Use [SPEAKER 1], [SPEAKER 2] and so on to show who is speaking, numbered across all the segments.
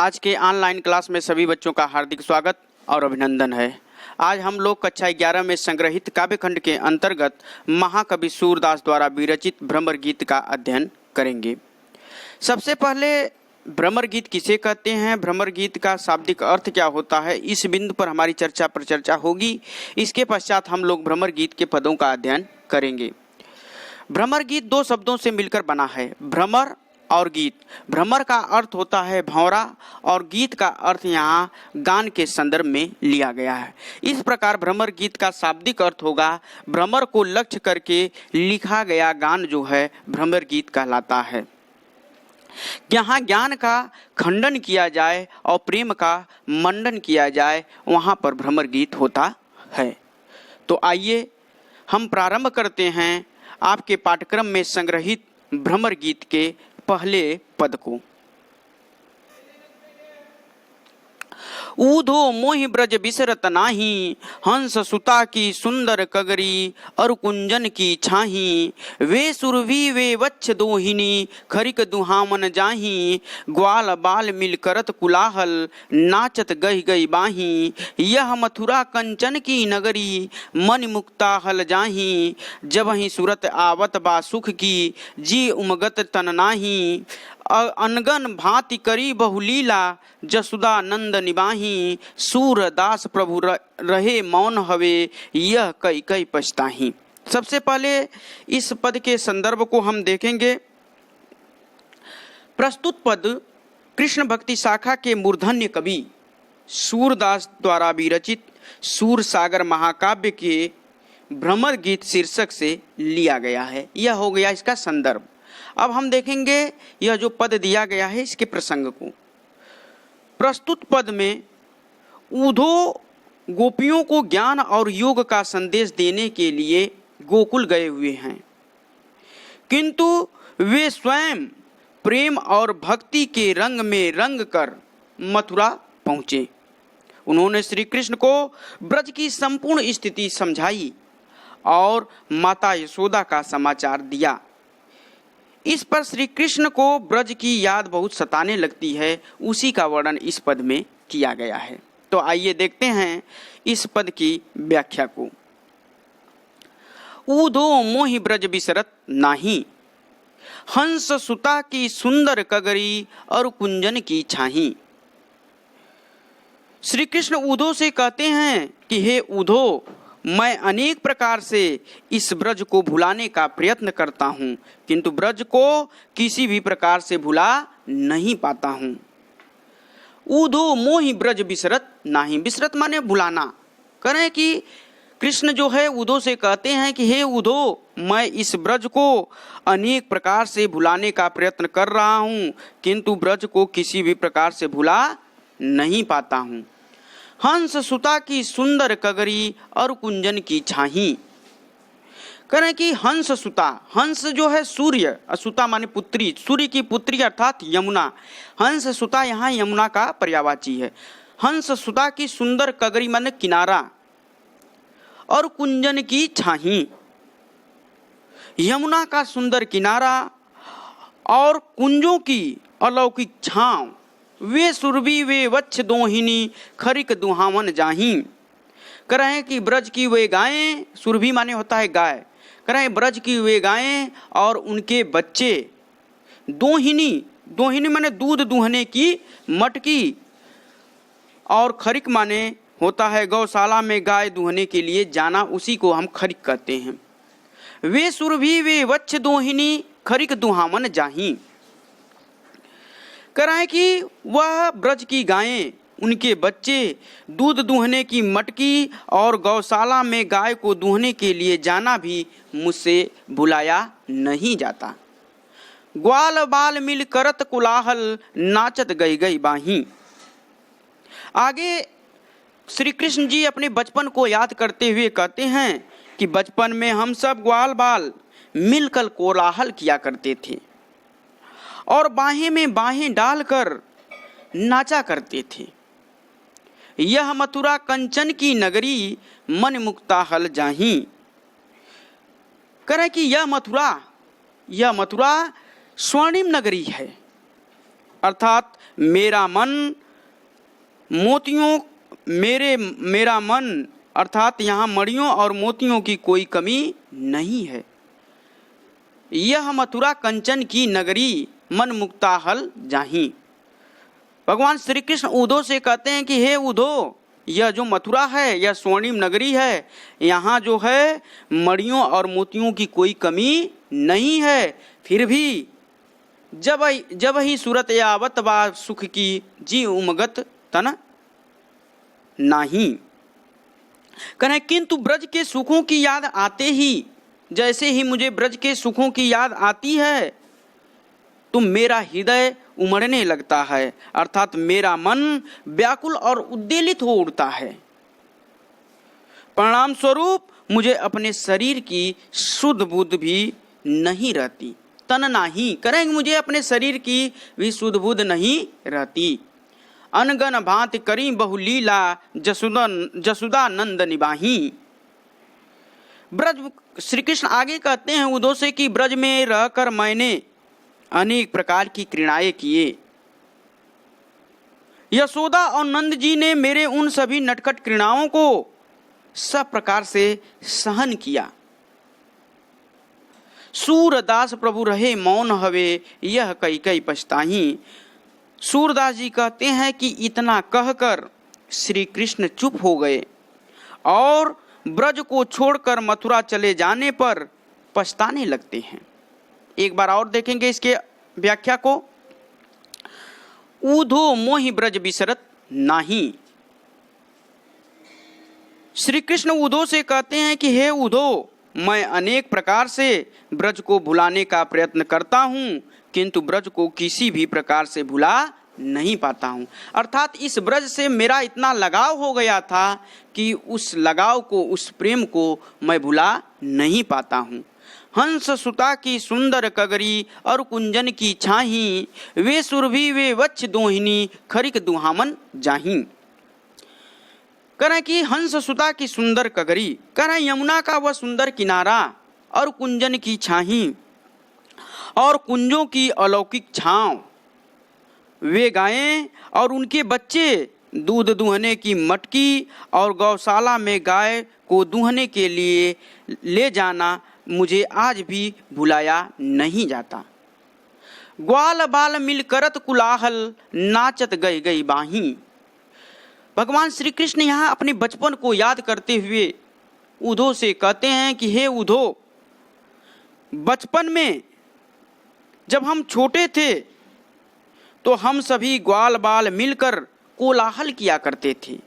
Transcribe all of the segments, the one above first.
[SPEAKER 1] आज के online class में सभी बच्चों का हार्दिक स्वागत और अभिनंदन है। आज हम लोग कक्षा 11 में संग्रहित काव्यखंड के अंतर्गत महाकवि सूरदास द्वारा विरचित भ्रमर गीत का अध्ययन करेंगे। सबसे पहले भ्रमर गीत किसे कहते हैं, भ्रमर गीत का शाब्दिक अर्थ क्या होता है, इस बिंदु पर हमारी चर्चा होगी। इसके पश्चात हम लोग भ्रमर गीत के पदों का अध्ययन करेंगे। भ्रमर गीत दो शब्दों से मिलकर बना है, भ्रमर और गीत। भ्रमर का अर्थ होता है भंवरा और गीत का अर्थ यहाँ गान के संदर्भ में लिया गया है। इस प्रकार भ्रमर गीत का शाब्दिक अर्थ होगा भ्रमर को लक्ष्य करके लिखा गया गान जो है भ्रमर गीत कहलाता है। यहाँ ज्ञान का खंडन किया जाए और प्रेम का मंडन किया जाए, वहाँ पर भ्रमर गीत होता है। तो आइए हम प्रारंभ करते हैं आपके पाठ्यक्रम में संग्रहित भ्रमर गीत के पहले पद को। ऊधो मोहि ब्रज बिसरत नाही, हंस सुता की सुंदर कगरी और कुंजन की छाही। वे सुरभि वे वच्छ दोहिनी, खरिक दुहामन जाही। ग्वाल बाल मिल करत कुलाहल, नाचत गही गई बाही। यह मथुरा कंचन की नगरी, मन मुक्ता हल जाही। जबहि सूरत आवत बा सुख की, जी उमगत तन नाही। अनगन भांति करी बहुलीला, जसुदा नंद निबाही। सूरदास प्रभु रहे मौन हवे, यह कई कई पछताही। सबसे पहले इस पद के संदर्भ को हम देखेंगे। प्रस्तुत पद कृष्ण भक्ति शाखा के मूर्धन्य कवि सूरदास द्वारा विरचित सूरसागर महाकाव्य के भ्रमर गीत शीर्षक से लिया गया है। यह हो गया इसका संदर्भ। अब हम देखेंगे यह जो पद दिया गया है इसके प्रसंग को। प्रस्तुत पद में ऊधो गोपियों को ज्ञान और योग का संदेश देने के लिए गोकुल गए हुए हैं, किंतु वे स्वयं प्रेम और भक्ति के रंग में रंग कर मथुरा पहुँचे। उन्होंने श्री कृष्ण को ब्रज की संपूर्ण स्थिति समझाई और माता यशोदा का समाचार दिया। इस पर श्री कृष्ण को ब्रज की याद बहुत सताने लगती है, उसी का वर्णन इस पद में किया गया है। तो आइए देखते हैं इस पद की व्याख्या को। ऊधो मोहि ब्रज बिसरत नाही, हंस सुता की सुंदर कगरी और कुंजन की छाही। श्री कृष्ण ऊधो से कहते हैं कि हे ऊधो, मैं अनेक प्रकार से इस ब्रज को भुलाने का प्रयत्न करता हूँ, किंतु ब्रज को किसी भी प्रकार से भुला नहीं पाता हूँ। ऊधो मोहि ब्रज बिसरत नाही, बिसरत माने भुलाना। करें कि कृष्ण जो है ऊधो से कहते हैं कि हे ऊधो, मैं इस ब्रज को अनेक प्रकार से भुलाने का प्रयत्न कर रहा हूँ, किंतु ब्रज को किसी भी प्रकार से भुला नहीं पाता हूँ। हंस सुता की सुंदर कगरी और कुंजन की छाही। करें कि हंस सुता, हंस जो है सूर्य, सुता माने पुत्री, सूर्य की पुत्री अर्थात यमुना। हंस सुता यहाँ यमुना का पर्यायवाची है। हंस सुता की सुंदर कगरी माने किनारा और कुंजन की छाही। यमुना का सुंदर किनारा और कुंजों की अलौकिक छांव। वे सुरभि वे वच्छ दोहिनी, खरिक दुहामन जाही। करें कि ब्रज की वे गायें, सुरभि माने होता है गाय, करें ब्रज की वे गायें और उनके बच्चे। दोहिनी, दोहिनी माने दूध दूहने की मटकी, और खरिक माने होता है गौशाला में गाय दूहने के लिए जाना, उसी को हम खरिक कहते हैं। वे सुरभि वे वच्छ दोहिनी, खरिक दुहामन जाही। कराएं कि वह ब्रज की गायें, उनके बच्चे दूध दूहने की मटकी और गौशाला में गाय को दूहने के लिए जाना भी मुझसे भुलाया नहीं जाता। ग्वाल बाल मिल करत कुलाहल, नाचत गई गई बाही। आगे श्री कृष्ण जी अपने बचपन को याद करते हुए कहते हैं कि बचपन में हम सब ग्वाल बाल मिलकर कोलाहल किया करते थे और बाहें में बाहें डालकर नाचा करते थे। यह मथुरा कंचन की नगरी, मन मुक्ता हल जाही। करें कि यह मथुरा स्वर्णिम नगरी है, अर्थात मेरा मन मोतियों मेरा मन अर्थात यहाँ मणियों और मोतियों की कोई कमी नहीं है। यह मथुरा कंचन की नगरी मन मुक्ता हल जाही। भगवान श्री कृष्ण उद्धव से कहते हैं कि हे उद्धव, यह जो मथुरा है यह स्वर्णिम नगरी है, यहाँ जो है मणियों और मोतियों की कोई कमी नहीं है। फिर भी जब ही सूरत यावत बा सुख की जी उमगत तन नाही। कहें किंतु ब्रज के सुखों की याद आते ही, जैसे ही मुझे ब्रज के सुखों की याद आती है तो मेरा हृदय उमड़ने लगता है, अर्थात मेरा मन व्याकुल और उद्वेलित हो उठता है। परिणाम स्वरूप मुझे अपने शरीर की शुद्ध बुद्ध भी नहीं रहती। तन नाही करेंगे, मुझे अपने शरीर की भी शुद्ध बुद्ध नहीं रहती। अनगन भांति करी बहुलीला जसुदा नंद निबाही। ब्रज श्री कृष्ण आगे कहते हैं उद्धव से कि ब्रज में रहकर मैंने अनेक प्रकार की क्रीड़ाएं किए। यशोदा और नंद जी ने मेरे उन सभी नटखट क्रीड़ाओं को सब प्रकार से सहन किया। सूरदास प्रभु रहे मौन हवे, यह कई कई पछताही। सूरदास जी कहते हैं कि इतना कहकर श्री कृष्ण चुप हो गए और ब्रज को छोड़कर मथुरा चले जाने पर पछताने लगते हैं। एक बार और देखेंगे इसके व्याख्या को। ऊधो मोहि ब्रज बिसरत नाही। श्री कृष्ण उद्धव से कहते हैं कि हे उद्धव, मैं अनेक प्रकार से ब्रज को भुलाने का प्रयत्न करता हूँ, किंतु ब्रज को किसी भी प्रकार से भुला नहीं पाता हूँ। अर्थात इस ब्रज से मेरा इतना लगाव हो गया था कि उस लगाव को, उस प्रेम को मैं भुला नहीं पाता हूँ। हंस सुता की सुंदर कगरी और कुंजन की छाही, वे सुरभि वे वच्छ दोहिनी खरिक दुहामन जाही। करें कि हंस सुता की सुंदर कगरी, करें यमुना का वह सुंदर किनारा और कुंजन की छाही और कुंजों की अलौकिक छांव, वे गायें और उनके बच्चे दूध दूहने की मटकी और गौशाला में गाय को दूहने के लिए ले जाना मुझे आज भी भुलाया नहीं जाता। ग्वाल बाल मिल करत कुलाहल, नाचत गई गई बाही। भगवान श्री कृष्ण यहाँ अपने बचपन को याद करते हुए उद्धव से कहते हैं कि हे उद्धव, बचपन में जब हम छोटे थे तो हम सभी ग्वाल बाल मिलकर कोलाहल किया करते थे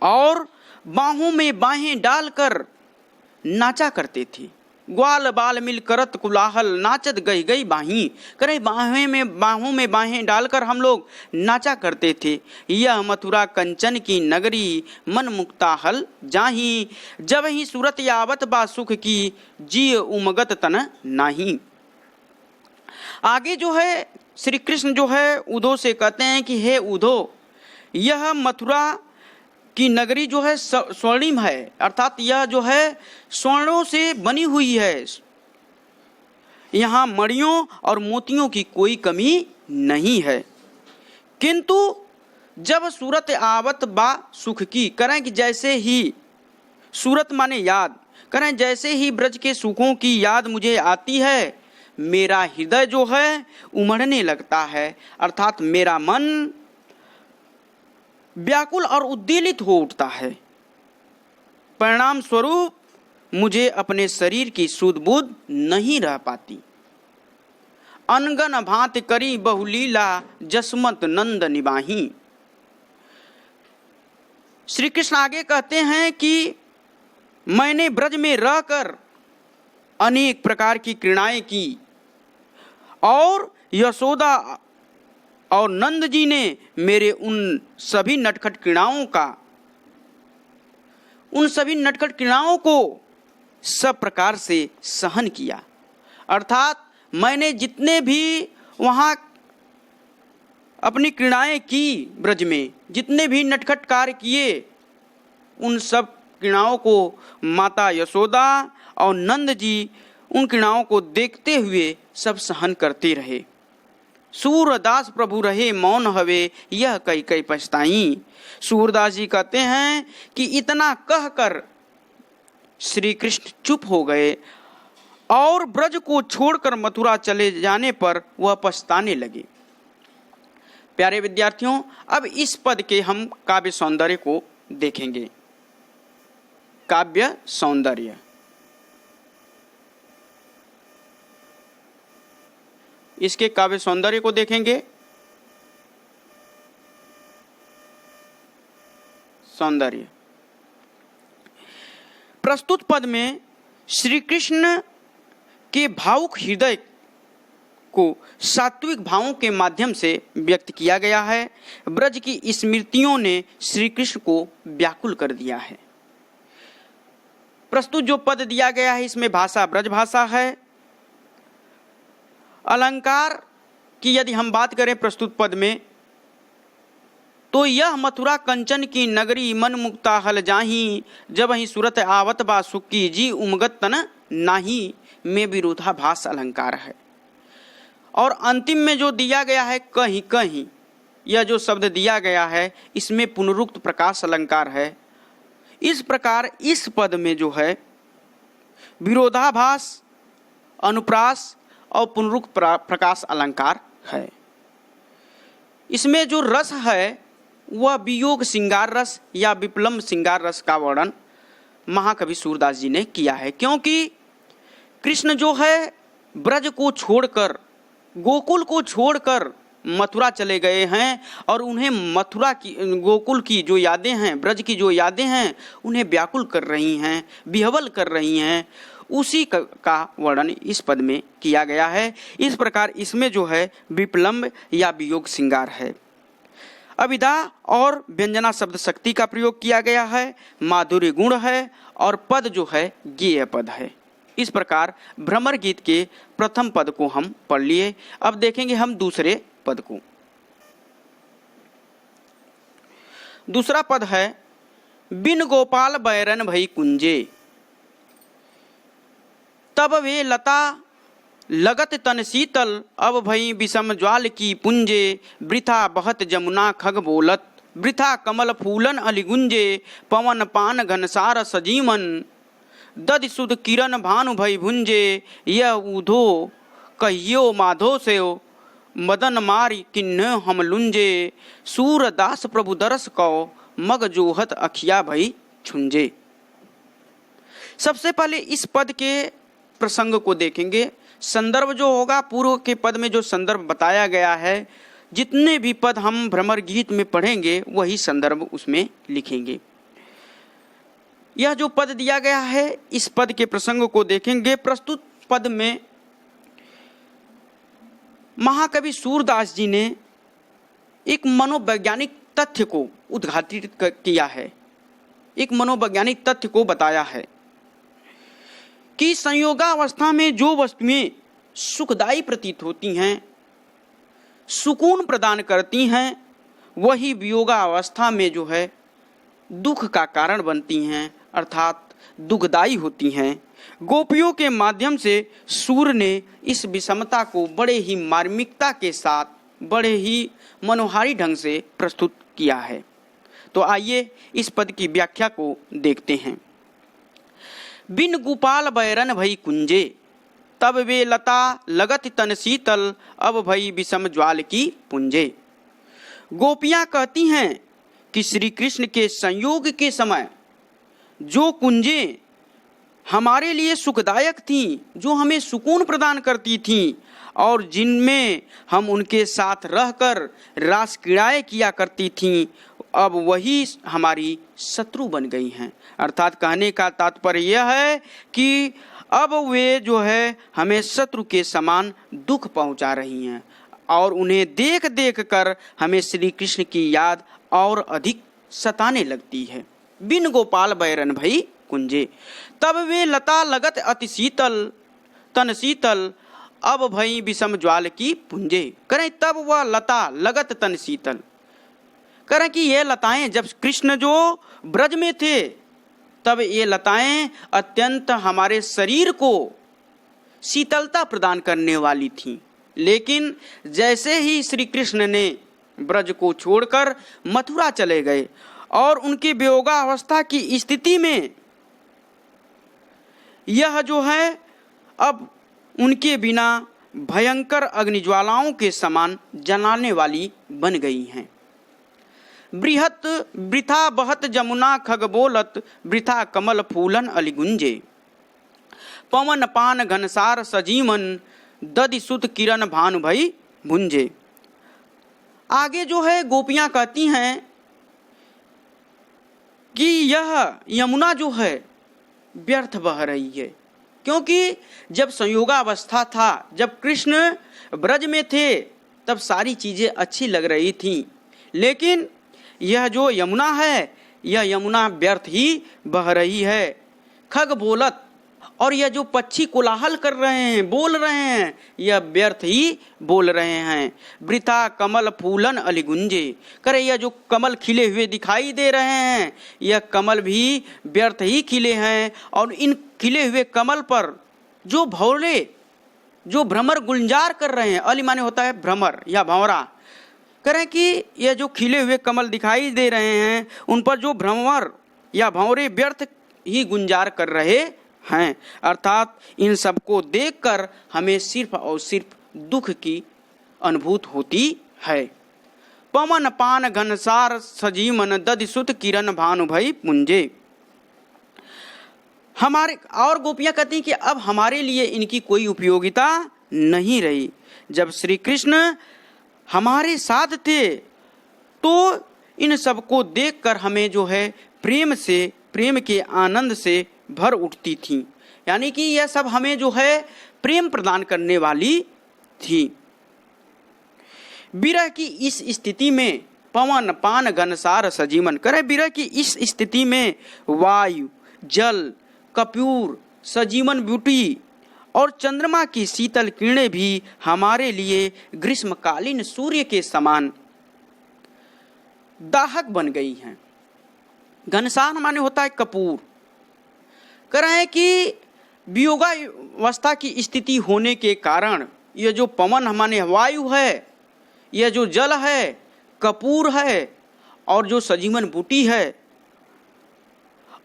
[SPEAKER 1] और बाहों में बाहें डालकर नाचा करते थे। ग्वाल बाल मिल करत कुलाहल, नाचत गई गई बाही। करे बाहों में बाहें डालकर हम लोग नाचा करते थे। यह मथुरा कंचन की नगरी मन मुक्ता हल जाही, जब ही सूरत यावत बा सुख की जी उमगत तन नाही। आगे जो है श्री कृष्ण जो है उद्धव से कहते हैं कि हे उद्धव, यह मथुरा की नगरी जो है स्वर्णिम है, अर्थात यह जो है स्वर्णों से बनी हुई है। यहाँ मणियों और मोतियों की कोई कमी नहीं है। किंतु जब सूरत आवत बा सुख की, करें कि जैसे ही सूरत माने याद, करें जैसे ही ब्रज के सुखों की याद मुझे आती है, मेरा हृदय जो है उमड़ने लगता है, अर्थात मेरा मन व्याकुल और उद्वेलित हो उठता है। परिणाम स्वरूप मुझे अपने शरीर की सुध बुध नहीं रह पाती। अनगन भांति करी बहुलीला जसमत नंद निबाही। श्री कृष्ण आगे कहते हैं कि मैंने ब्रज में रहकर अनेक प्रकार की क्रीड़ाएं की और यशोदा और नंद जी ने मेरे उन सभी नटखट क्रीड़ाओं को सब प्रकार से सहन किया। अर्थात मैंने जितने भी वहाँ अपनी क्रीड़ाएं की, ब्रज में जितने भी नटखट कार्य किए, उन सब क्रीड़ाओं को माता यशोदा और नंद जी उन क्रीड़ाओं को देखते हुए सब सहन करते रहे। सूरदास प्रभु रहे मौन हवे, यह कई कई पछताई। सूरदास जी कहते हैं कि इतना कहकर श्री कृष्ण चुप हो गए और ब्रज को छोड़कर मथुरा चले जाने पर वह पछताने लगे। प्यारे विद्यार्थियों, अब इस पद के हम काव्य सौंदर्य को देखेंगे। काव्य सौंदर्य, इसके काव्य सौंदर्य को देखेंगे। सौंदर्य, प्रस्तुत पद में श्री कृष्ण के भावुक हृदय को सात्विक भावों के माध्यम से व्यक्त किया गया है। ब्रज की स्मृतियों ने श्री कृष्ण को व्याकुल कर दिया है। प्रस्तुत जो पद दिया गया है इसमें भाषा ब्रज भाषा है। अलंकार की यदि हम बात करें प्रस्तुत पद में, तो यह मथुरा कंचन की नगरी मन मुक्ता हल जाही, जब ही सूरत आवत बा सुक्की जी उमगत तन नाही में विरोधाभास अलंकार है। और अंतिम में जो दिया गया है कहीं कहीं, यह जो शब्द दिया गया है इसमें पुनरुक्त प्रकाश अलंकार है। इस प्रकार इस पद में जो है विरोधाभास, अनुप्रास और पुनरुक्त प्रकाश अलंकार है। इसमें जो रस है वह वियोग श्रृंगार रस या विप्लम्ब श्रृंगार रस का वर्णन महाकवि सूरदास जी ने किया है, क्योंकि कृष्ण जो है ब्रज को छोड़कर, गोकुल को छोड़कर मथुरा चले गए हैं और उन्हें मथुरा की, गोकुल की जो यादें हैं, ब्रज की जो यादें हैं उन्हें व्याकुल कर रही हैं, विह्वल कर रही हैं। उसी का वर्णन इस पद में किया गया है। इस प्रकार इसमें जो है विप्लम्ब या वियोग श्रृंगार है। अभिधा और व्यंजना शब्द शक्ति का प्रयोग किया गया है। माधुर्य गुण है और पद जो है गेय पद है। इस प्रकार भ्रमर गीत के प्रथम पद को हम पढ़ लिए। अब देखेंगे हम दूसरे पद को। दूसरा पद है बिन गोपाल बैरन भई कुंजे, तब वे लता लगत तन शीतल, अब भई विषम ज्वाल की पुंजे, वृथा बहत जमुना खग बोलत, वृथा कमल फूलन अलिगुंजे, पवन पान घनसार सजीवन, दध सुध किरण भानु भई भुंजे, यह उधो कहियो माधो से मदन मारी किन्ह हम लुंजे, सूरदास प्रभु दरस कौ मग जोहत अखिया भई छुंजे। सबसे पहले इस पद के प्रसंग को देखेंगे। संदर्भ जो होगा, पूर्व के पद में जो संदर्भ बताया गया है, जितने भी पद हम भ्रमर गीत में पढ़ेंगे वही संदर्भ उसमें लिखेंगे। यह जो पद दिया गया है इस पद के प्रसंग को देखेंगे। प्रस्तुत पद में महाकवि सूरदास जी ने एक मनोवैज्ञानिक तथ्य को उद्घाटित किया है, एक मनोवैज्ञानिक तथ्य को बताया है कि संयोगावस्था में जो वस्तुएं सुखदायी प्रतीत होती हैं, सुकून प्रदान करती हैं, वही वियोगावस्था में जो है दुख का कारण बनती हैं, अर्थात दुखदायी होती हैं। गोपियों के माध्यम से सूर ने इस विषमता को बड़े ही मार्मिकता के साथ, बड़े ही मनोहारी ढंग से प्रस्तुत किया है। तो आइए इस पद की व्याख्या को देखते हैं। बिन गोपाल बैरन भई कुंजे, तब वे लता लगत तन शीतल, अब भई विषम ज्वाल की पुंजे। गोपियां कहती हैं कि श्री कृष्ण के संयोग के समय जो कुंजें हमारे लिए सुखदायक थीं, जो हमें सुकून प्रदान करती थीं और जिनमें हम उनके साथ रहकर रास क्रीड़ाएं किया करती थीं, अब वही हमारी शत्रु बन गई हैं। अर्थात कहने का तात्पर्य यह है कि अब वे जो है हमें शत्रु के समान दुख पहुंचा रही हैं और उन्हें देख देख कर हमें श्री कृष्ण की याद और अधिक सताने लगती है। बिन गोपाल बैरन भई कुंजे, तब वे लता लगत अति शीतल तन शीतल, अब भई विषम ज्वाल की पुंजे। करें तब वह लता लगत तन शीतल, करें कि ये लताएं जब कृष्ण जो ब्रज में थे तब ये लताएं अत्यंत हमारे शरीर को शीतलता प्रदान करने वाली थीं। लेकिन जैसे ही श्री कृष्ण ने ब्रज को छोड़कर मथुरा चले गए और उनकी वियोगावस्था की स्थिति में यह जो है अब उनके बिना भयंकर अग्निज्वालाओं के समान जलाने वाली बन गई हैं। बृहत वृथा बहत जमुना खग बोलत, वृथा कमल फूलन अलिगुंजे, पवन पान घनसार सजीवन, दधि सुत किरण भानु भई भुंजे। आगे जो है गोपियां कहती हैं कि यह यमुना जो है व्यर्थ बह रही है, क्योंकि जब संयोगावस्था था, जब कृष्ण ब्रज में थे, तब सारी चीजें अच्छी लग रही थीं, लेकिन यह जो यमुना है, यह यमुना व्यर्थ ही बह रही है। खग बोलत, और यह जो पक्षी कोलाहल कर रहे हैं, बोल रहे हैं, यह व्यर्थ ही बोल रहे हैं। वृथा कमल फूलन अलिगुंजे, करे यह जो कमल खिले हुए दिखाई दे रहे हैं, यह कमल भी व्यर्थ ही खिले हैं। और इन खिले हुए कमल पर जो भौरे जो भ्रमर गुंजार कर रहे हैं, अली माने होता है भ्रमर या भंवरा, करें कि यह जो खिले हुए कमल दिखाई दे रहे हैं, उन पर जो भ्रमर या भंवरे व्यर्थ ही गुंजार कर रहे हैं। अर्थात इन सबको देखकर हमें सिर्फ और सिर्फ दुख की अनुभूति होती है। पवन पान घनसार सजीवन, दधि सुत किरण भानु भई पुंजे। हमारे और गोपियां कहती हैं कि अब हमारे लिए इनकी कोई उपयोगिता नहीं रही। जब श्री कृष्ण हमारे साथ थे तो इन सबको देखकर हमें जो है प्रेम के आनंद से भर उठती थी, यानी कि यह सब हमें जो है प्रेम प्रदान करने वाली थी। विरह की इस स्थिति में पवन पान घनसार सजीवन, करे विरह की इस स्थिति में वायु, जल, कपूर, सजीवन बूटी और चंद्रमा की शीतल किरणें भी हमारे लिए ग्रीष्मकालीन सूर्य के समान दाहक बन गई हैं। घनसार माने होता है कपूर। कह रहे हैं कि वियोगावस्था की स्थिति होने के कारण यह जो पवन माने वायु है, यह जो जल है, कपूर है, और जो सजीवन बूटी है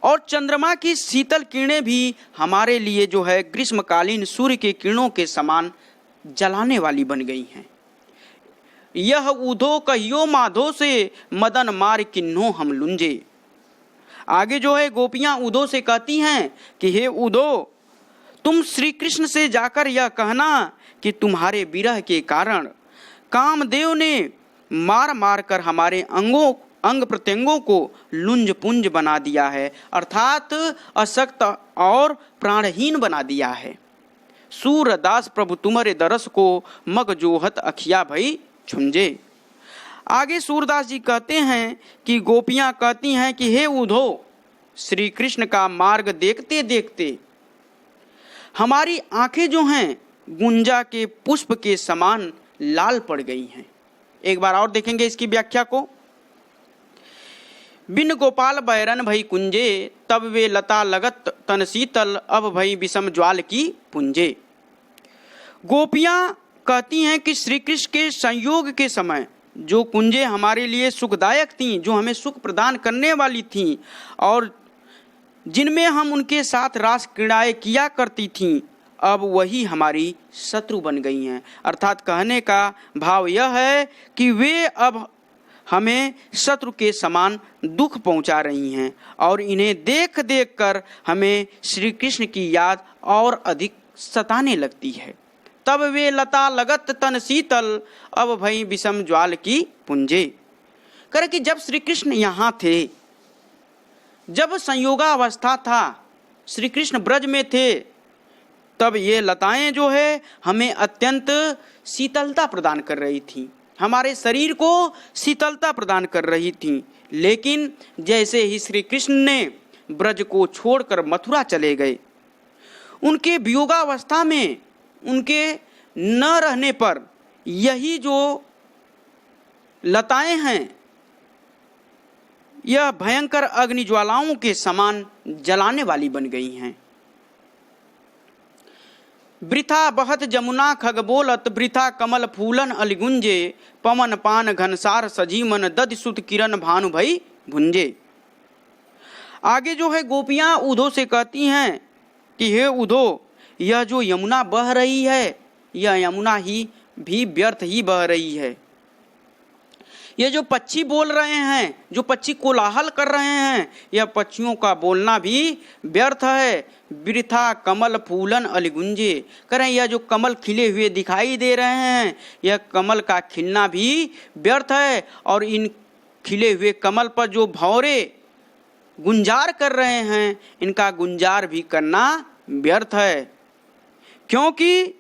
[SPEAKER 1] और चंद्रमा की शीतल किरणें भी हमारे लिए जो है ग्रीष्मकालीन सूर्य के किरणों के समान जलाने वाली बन गई हैं। यह उधो कहियो माधो से, मदन मार किन्नो हम लुंजे। आगे जो है गोपियां उधो से कहती हैं कि हे उधो, तुम श्री कृष्ण से जाकर यह कहना कि तुम्हारे विरह के कारण कामदेव ने मार मार कर हमारे अंग प्रत्यंगों को लुंज पुंज बना दिया है, अर्थात अशक्त और प्राणहीन बना दिया है। सूरदास प्रभु तुम्हारे दरस को मग जोहत अखिया भई छुंजे। आगे सूरदास जी कहते हैं कि गोपियां कहती हैं कि हे उधो, श्री कृष्ण का मार्ग देखते देखते हमारी आंखें जो हैं गुंजा के पुष्प के समान लाल पड़ गई हैं। एक बार और देखेंगे इसकी व्याख्या को। बिन गोपाल बैरन भई कुंजे, तब वे लता लगत तन शीतल, अब भई विषम ज्वाल की पुंजे। गोपियां कहती हैं कि श्री कृष्ण के संयोग के समय जो कुंजे हमारे लिए सुखदायक थीं, जो हमें सुख प्रदान करने वाली थीं और जिनमें हम उनके साथ रास क्रीड़ाएं किया करती थीं, अब वही हमारी शत्रु बन गई हैं। अर्थात कहने का भाव यह है कि वे अब हमें शत्रु के समान दुख पहुंचा रही हैं और इन्हें देख देख कर हमें श्री कृष्ण की याद और अधिक सताने लगती है। तब वे लता लगत तन शीतल, अब भई विषम ज्वाल की पुंजे। करे कि जब श्री कृष्ण यहाँ थे, जब संयोगावस्था था, श्री कृष्ण ब्रज में थे, तब ये लताएं जो है हमें अत्यंत शीतलता प्रदान कर रही थी, हमारे शरीर को शीतलता प्रदान कर रही थी। लेकिन जैसे ही श्री कृष्ण ने ब्रज को छोड़कर मथुरा चले गए, उनके वियोगावस्था में उनके न रहने पर यही जो लताएं हैं यह भयंकर अग्निज्वालाओं के समान जलाने वाली बन गई हैं। वृथा बहत जमुना खग बोलत, वृथा कमल फूलन अलिगुंजे, पवन पान घनसार सजीमन, दधि सुत किरण भानु भई भुंजे। आगे जो है गोपियां उधो से कहती हैं कि हे उधो, यह जो यमुना बह रही है, यह यमुना ही भी व्यर्थ ही बह रही है। ये जो पक्षी बोल रहे हैं, जो पक्षी कोलाहल कर रहे हैं, यह पक्षियों का बोलना भी व्यर्थ है। वृथा कमल फूलन अलिगुंजे, करें यह जो कमल खिले हुए दिखाई दे रहे हैं, यह कमल का खिलना भी व्यर्थ है। और इन खिले हुए कमल पर जो भौरे गुंजार कर रहे हैं, इनका गुंजार भी करना व्यर्थ है, क्योंकि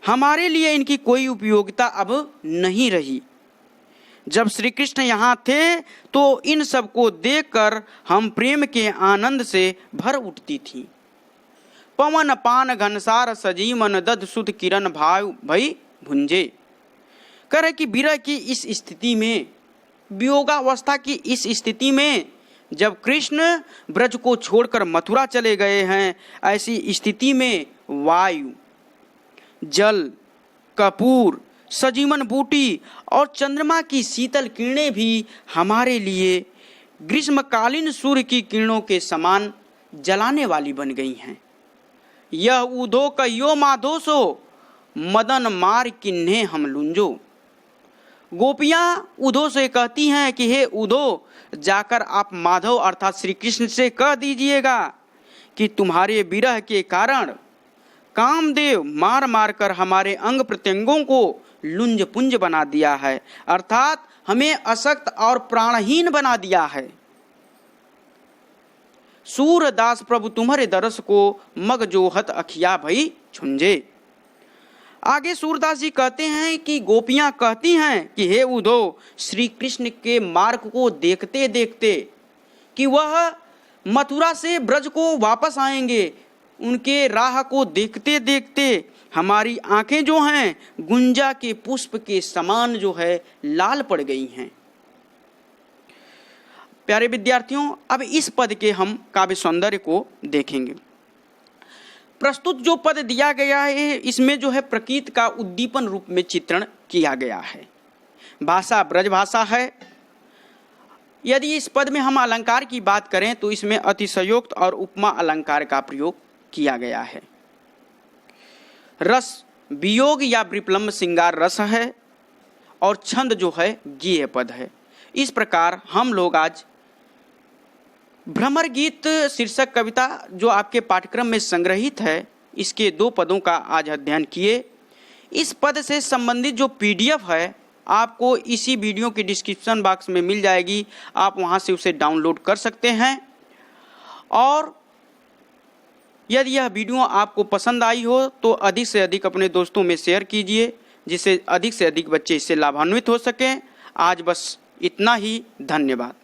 [SPEAKER 1] हमारे लिए इनकी कोई उपयोगिता अब नहीं रही। जब श्री कृष्ण यहाँ थे तो इन सब को देखकर हम प्रेम के आनंद से भर उठती थी। पवन पान घनसार सजीवन, दध सुत किरण भाव भई भुंजे। करे कि विरह की इस स्थिति में, वियोगावस्था की इस स्थिति में, जब कृष्ण ब्रज को छोड़कर मथुरा चले गए हैं, ऐसी स्थिति में वायु, जल, कपूर, सजीवन बूटी और चंद्रमा की शीतल किरणें भी हमारे लिए ग्रीष्मकालीन सूर्य की किरणों के समान जलाने वाली बन गई हैं। यह उधो कहियो माधोसो, मदन मार किन्हे हम लुंजो। गोपियां उधो से कहती हैं कि हे उधो, जाकर आप माधव अर्थात श्री कृष्ण से कह दीजिएगा कि तुम्हारे विरह के कारण कामदेव मार मार कर हमारे अंग प्रत्यंगों को लुंज पुंज बना दिया है, अर्थात हमें अशक्त और प्राणहीन बना दिया है। सूरदास प्रभु तुम्हारे दरस को मग जोहत अखिया भई छुंजे। आगे सूरदास जी कहते हैं कि गोपियां कहती हैं कि हे उधो, श्री कृष्ण के मार्ग को देखते देखते कि वह मथुरा से ब्रज को वापस आएंगे, उनके राह को देखते देखते हमारी आंखें जो हैं गुंजा के पुष्प के समान जो है लाल पड़ गई हैं। प्यारे विद्यार्थियों, अब इस पद के हम काव्य सौंदर्य को देखेंगे। प्रस्तुत जो पद दिया गया है, इसमें जो है प्रकृति का उद्दीपन रूप में चित्रण किया गया है। भाषा ब्रज भाषा है। यदि इस पद में हम अलंकार की बात करें तो इसमें अतिशयोक्त और उपमा अलंकार का प्रयोग किया गया है। रस वियोग या विप्लम्ब श्रृंगार रस है और छंद जो है गेय पद है। इस प्रकार हम लोग आज भ्रमर गीत शीर्षक कविता जो आपके पाठ्यक्रम में संग्रहित है, इसके 2 पदों का आज अध्ययन किए। इस पद से संबंधित जो PDF है आपको इसी वीडियो के डिस्क्रिप्शन बॉक्स में मिल जाएगी, आप वहां से उसे डाउनलोड कर सकते हैं। और यदि यह वीडियो आपको पसंद आई हो तो अधिक से अधिक अपने दोस्तों में शेयर कीजिए, जिससे अधिक से अधिक बच्चे इससे लाभान्वित हो सकें। आज बस इतना ही। धन्यवाद।